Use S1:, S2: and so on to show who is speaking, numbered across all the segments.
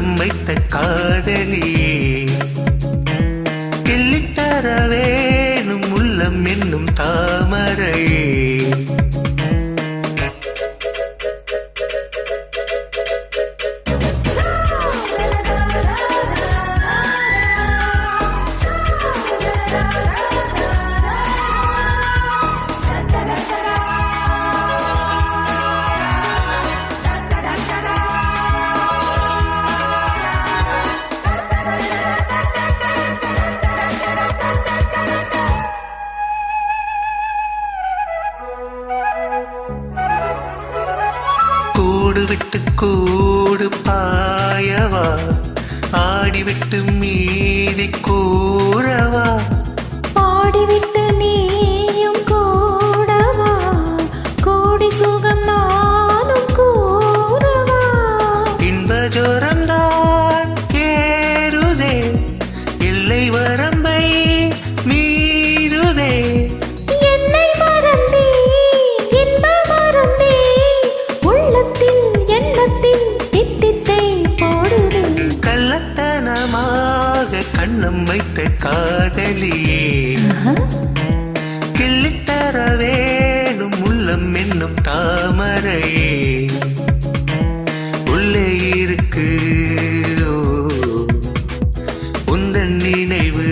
S1: கண்ணம் வைத்த காதலியே கிள்ளித்தர வேணும் உள்ளம் என்னும் தாமரையே கூடு விட்டு கூடு பாயவா ஆடிவிட்டு மீதி கூறவா
S2: பாடிவிட்டு நீயும் கூடவா கோடி சுகம் நானும் கூறவா
S1: இன்ப ஜோரம்தான் ஏறுதே எல்லை வரம்பை மீறுதே
S2: என்னை மறந்தே இன்ப மறந்தே உள்ளத்தில் எண்ணத்தில் தித்தித்தை போடுதே
S1: கள்ளத்தனமாக கண்ணம் வைத்த காதலியே கிள்ளித்தர வேணும் உள்ளம் என்னும் தாமரையே உள்ளே இருக்கு ஓ, உந்தன் நினைவு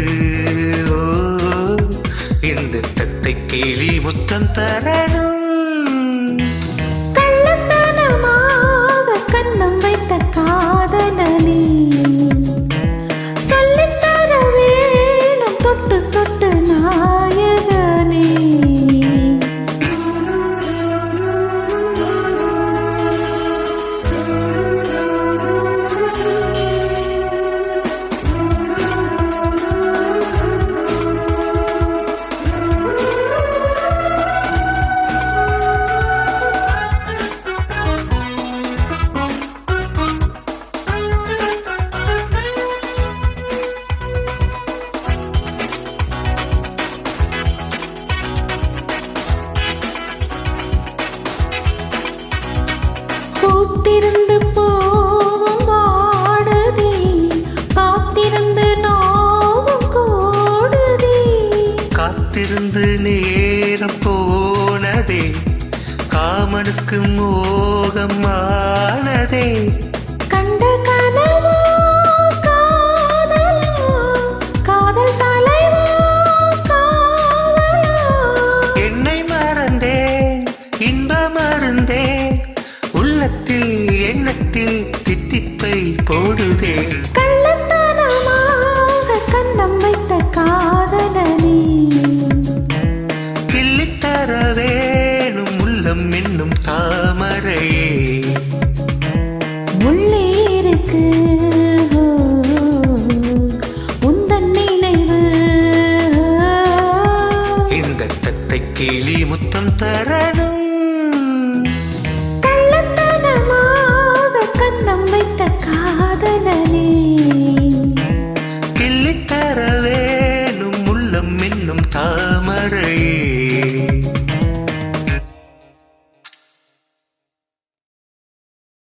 S1: ஓ, இந்த தத்தை கிளி முத்தம் தரணும்
S2: கள்ளத்தனமாக கண்ணம் வைத்த காதலனே சொல்லித்தர வேணும் தொட்டு தொட்டு நாயகனே பூத்திருந்து போவும் வாடுதே காத்திருந்து நாவும் கூடுதே
S1: காத்திருந்து நேரம் போனதே காமனுக்கு மோகம் ஆனதே
S2: கண்ட கனவோ காதலோ காதல் தலைவோ காவலோ
S1: என்னை மறந்தேன் இன்ப மருந்தே உள்ளத்தில் எண்ணத்தில் தித்திப்பை போடுதே
S2: கள்ளத்தனமாக கண்ணம் வைத்த காதலனே
S1: கிள்ளித்தர வேணும் உள்ளம் என்னும் தாமரையே
S2: உள்ளே இருக்கு உந்தன் நினைவு
S1: இந்த தத்தை கிளி முத்தம் தர